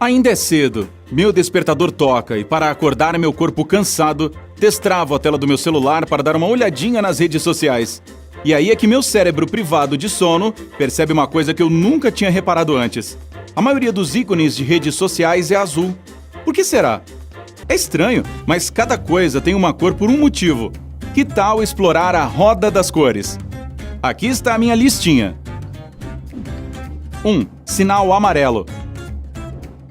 Ainda é cedo. Meu despertador toca e, para acordar meu corpo cansado, destravo a tela do meu celular para dar uma olhadinha nas redes sociais. E aí é que meu cérebro privado de sono percebe uma coisa que eu nunca tinha reparado antes. A maioria dos ícones de redes sociais é azul. Por que será? É estranho, mas cada coisa tem uma cor por um motivo. Que tal explorar a roda das cores? Aqui está a minha listinha. 1. Sinal amarelo.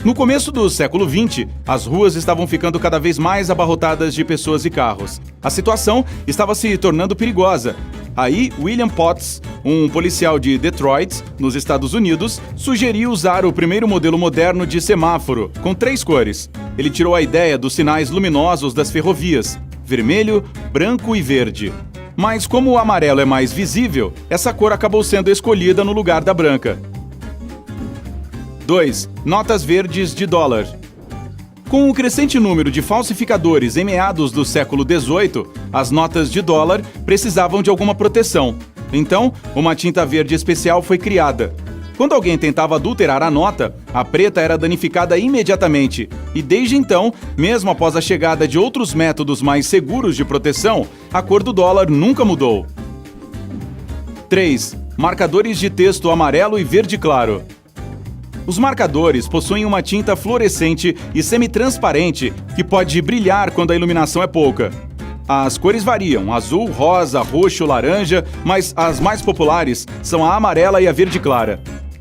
No começo do século XX, as ruas estavam ficando cada vez mais abarrotadas de pessoas e carros. A situação estava se tornando perigosa. Aí, William Potts, um policial de Detroit, nos Estados Unidos, sugeriu usar o primeiro modelo moderno de semáforo, com 3 cores. Ele tirou a ideia dos sinais luminosos das ferrovias: vermelho, branco e verde. Mas como o amarelo é mais visível, essa cor acabou sendo escolhida no lugar da branca. 2. Notas verdes de dólar. Com o crescente número de falsificadores em meados do século XVIII, as notas de dólar precisavam de alguma proteção. Então, uma tinta verde especial foi criada. Quando alguém tentava adulterar a nota, a preta era danificada imediatamente. E desde então, mesmo após a chegada de outros métodos mais seguros de proteção, a cor do dólar nunca mudou. 3. Marcadores de texto amarelo e verde claro. Os marcadores possuem uma tinta fluorescente e semi-transparente que pode brilhar quando a iluminação é pouca. As cores variam: azul, rosa, roxo, laranja, mas as mais populares são a amarela e a verde clara.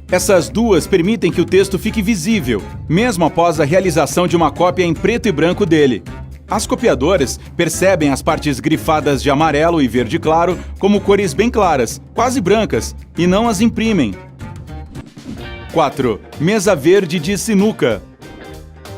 Essas duas permitem que o texto fique visível, mesmo após a realização de uma cópia em preto e branco dele. As copiadoras percebem as partes grifadas de amarelo e verde claro como cores bem claras, quase brancas, e não as imprimem. 4. Mesa verde de sinuca.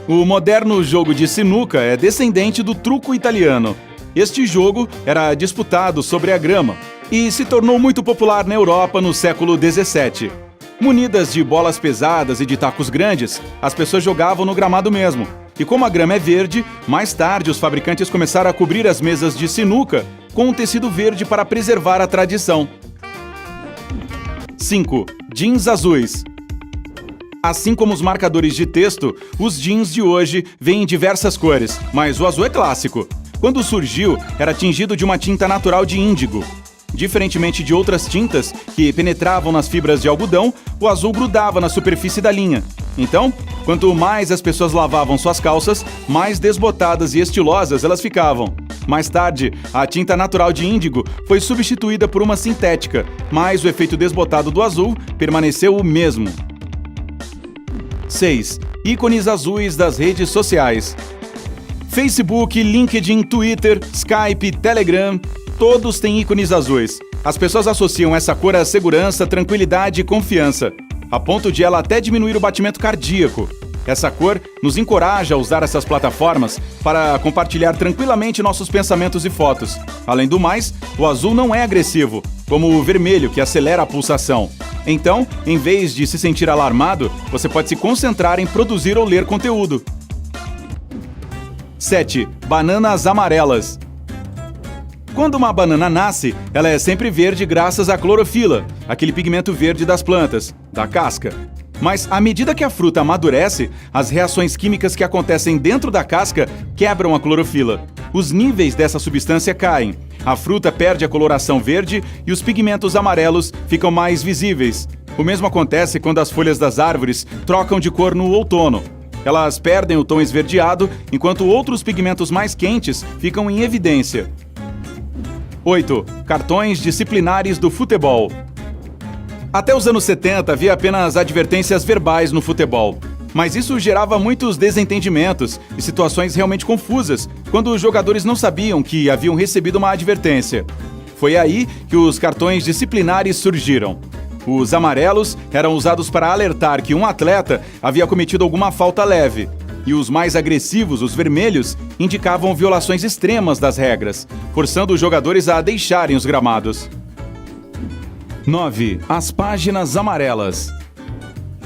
O moderno jogo de sinuca é descendente do truco italiano. Este jogo era disputado sobre a grama e se tornou muito popular na Europa no século XVII. Munidas de bolas pesadas e de tacos grandes, as pessoas jogavam no gramado mesmo. E como a grama é verde, mais tarde os fabricantes começaram a cobrir as mesas de sinuca com um tecido verde para preservar a tradição. 5. Jeans azuis. Assim como os marcadores de texto, os jeans de hoje vêm em diversas cores, mas o azul é clássico. Quando surgiu, era tingido de uma tinta natural de índigo. Diferentemente de outras tintas, que penetravam nas fibras de algodão, o azul grudava na superfície da linha. Então, quanto mais as pessoas lavavam suas calças, mais desbotadas e estilosas elas ficavam. Mais tarde, a tinta natural de índigo foi substituída por uma sintética, mas o efeito desbotado do azul permaneceu o mesmo. 6. Ícones azuis das redes sociais. Facebook, LinkedIn, Twitter, Skype, Telegram, todos têm ícones azuis. As pessoas associam essa cor à segurança, tranquilidade e confiança, a ponto de ela até diminuir o batimento cardíaco. Essa cor nos encoraja a usar essas plataformas para compartilhar tranquilamente nossos pensamentos e fotos. Além do mais, o azul não é agressivo, como o vermelho, que acelera a pulsação. Então, em vez de se sentir alarmado, você pode se concentrar em produzir ou ler conteúdo. 7. Bananas amarelas. Quando uma banana nasce, ela é sempre verde graças à clorofila, aquele pigmento verde das plantas, da casca. Mas à medida que a fruta amadurece, as reações químicas que acontecem dentro da casca quebram a clorofila. Os níveis dessa substância caem. A fruta perde a coloração verde e os pigmentos amarelos ficam mais visíveis. O mesmo acontece quando as folhas das árvores trocam de cor no outono. Elas perdem o tom esverdeado, enquanto outros pigmentos mais quentes ficam em evidência. 8. Cartões disciplinares do futebol. Até os anos 70 havia apenas advertências verbais no futebol. Mas isso gerava muitos desentendimentos e situações realmente confusas, quando os jogadores não sabiam que haviam recebido uma advertência. Foi aí que os cartões disciplinares surgiram. Os amarelos eram usados para alertar que um atleta havia cometido alguma falta leve. E os mais agressivos, os vermelhos, indicavam violações extremas das regras, forçando os jogadores a deixarem os gramados. 9. As páginas amarelas.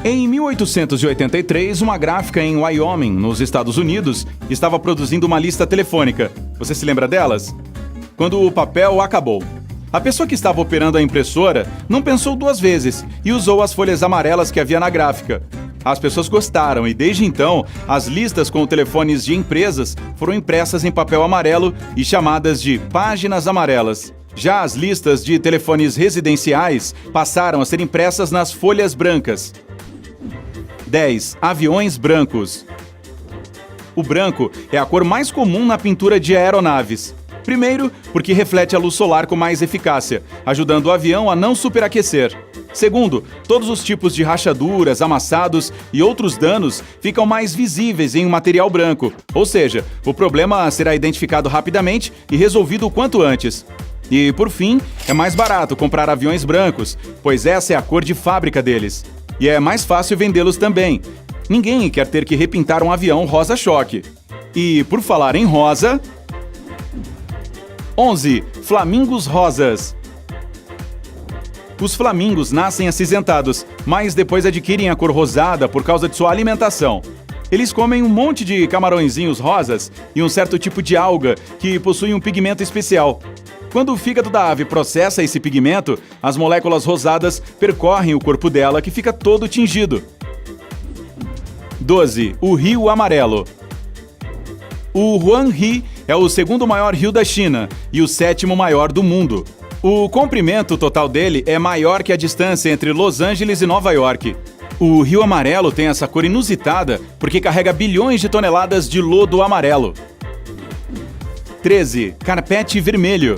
Em 1883, uma gráfica em Wyoming, nos Estados Unidos, estava produzindo uma lista telefônica. Você se lembra delas? Quando o papel acabou, a pessoa que estava operando a impressora não pensou 2 vezes e usou as folhas amarelas que havia na gráfica. As pessoas gostaram e desde então, as listas com telefones de empresas foram impressas em papel amarelo e chamadas de páginas amarelas. Já as listas de telefones residenciais passaram a ser impressas nas folhas brancas. 10. Aviões brancos. O branco é a cor mais comum na pintura de aeronaves. Primeiro, porque reflete a luz solar com mais eficácia, ajudando o avião a não superaquecer. Segundo, todos os tipos de rachaduras, amassados e outros danos ficam mais visíveis em um material branco, ou seja, o problema será identificado rapidamente e resolvido o quanto antes. E, por fim, é mais barato comprar aviões brancos, pois essa é a cor de fábrica deles. E é mais fácil vendê-los também. Ninguém quer ter que repintar um avião rosa-choque. E, por falar em rosa... 11. Flamingos rosas. Os flamingos nascem acinzentados, mas depois adquirem a cor rosada por causa de sua alimentação. Eles comem um monte de camarõezinhos rosas e um certo tipo de alga que possui um pigmento especial. Quando o fígado da ave processa esse pigmento, as moléculas rosadas percorrem o corpo dela, que fica todo tingido. 12. O rio amarelo. O Huanghe é o segundo maior rio da China e o sétimo maior do mundo. O comprimento total dele é maior que a distância entre Los Angeles e Nova York. O rio amarelo tem essa cor inusitada porque carrega bilhões de toneladas de lodo amarelo. 13. Carpete vermelho.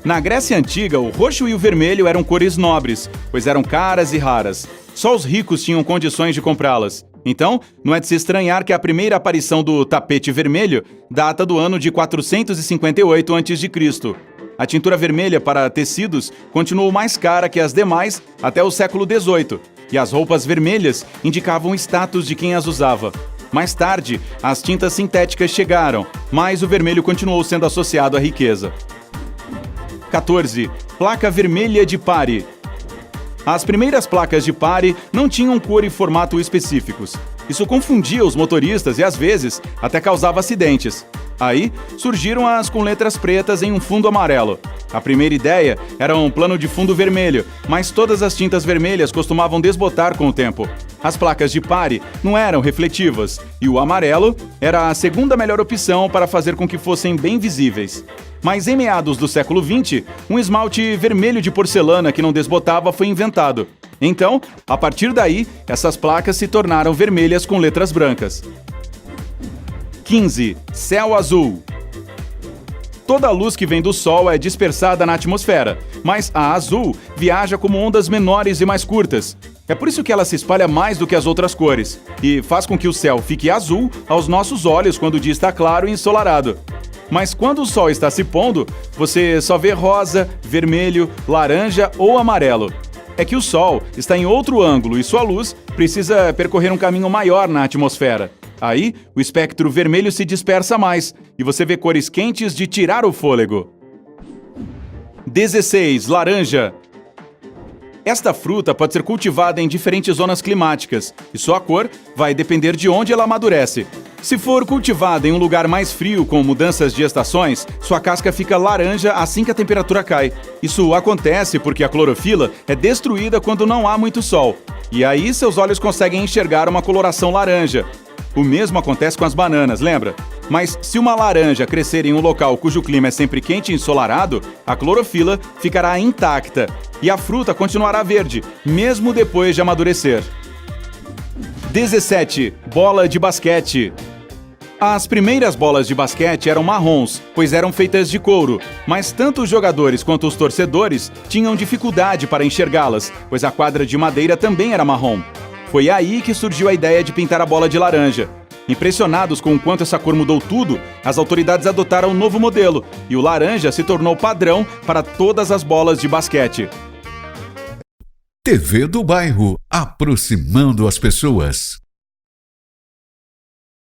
Na Grécia Antiga, o roxo e o vermelho eram cores nobres, pois eram caras e raras. Só os ricos tinham condições de comprá-las. Então, não é de se estranhar que a primeira aparição do tapete vermelho data do ano de 458 a.C. A tintura vermelha para tecidos continuou mais cara que as demais até o século XVIII, e as roupas vermelhas indicavam o status de quem as usava. Mais tarde, as tintas sintéticas chegaram, mas o vermelho continuou sendo associado à riqueza. 14. Placa vermelha de pare. As primeiras placas de pare não tinham cor e formato específicos. Isso confundia os motoristas e, às vezes, até causava acidentes. Aí, surgiram as com letras pretas em um fundo amarelo. A primeira ideia era um plano de fundo vermelho, mas todas as tintas vermelhas costumavam desbotar com o tempo. As placas de pare não eram refletivas, e o amarelo era a segunda melhor opção para fazer com que fossem bem visíveis. Mas em meados do século XX, um esmalte vermelho de porcelana que não desbotava foi inventado. Então, a partir daí, essas placas se tornaram vermelhas com letras brancas. 15. Céu azul. Toda a luz que vem do Sol é dispersada na atmosfera, mas a azul viaja como ondas menores e mais curtas. É por isso que ela se espalha mais do que as outras cores, e faz com que o céu fique azul aos nossos olhos quando o dia está claro e ensolarado. Mas quando o sol está se pondo, você só vê rosa, vermelho, laranja ou amarelo. É que o sol está em outro ângulo e sua luz precisa percorrer um caminho maior na atmosfera. Aí, o espectro vermelho se dispersa mais e você vê cores quentes de tirar o fôlego. 16. Laranja. Esta fruta pode ser cultivada em diferentes zonas climáticas e sua cor vai depender de onde ela amadurece. Se for cultivada em um lugar mais frio com mudanças de estações, sua casca fica laranja assim que a temperatura cai. Isso acontece porque a clorofila é destruída quando não há muito sol. E aí seus olhos conseguem enxergar uma coloração laranja. O mesmo acontece com as bananas, lembra? Mas se uma laranja crescer em um local cujo clima é sempre quente e ensolarado, a clorofila ficará intacta e a fruta continuará verde, mesmo depois de amadurecer. 17. Bola de basquete. As primeiras bolas de basquete eram marrons, pois eram feitas de couro, mas tanto os jogadores quanto os torcedores tinham dificuldade para enxergá-las, pois a quadra de madeira também era marrom. Foi aí que surgiu a ideia de pintar a bola de laranja. Impressionados com o quanto essa cor mudou tudo, as autoridades adotaram um novo modelo e o laranja se tornou padrão para todas as bolas de basquete. TV do Bairro, aproximando as pessoas.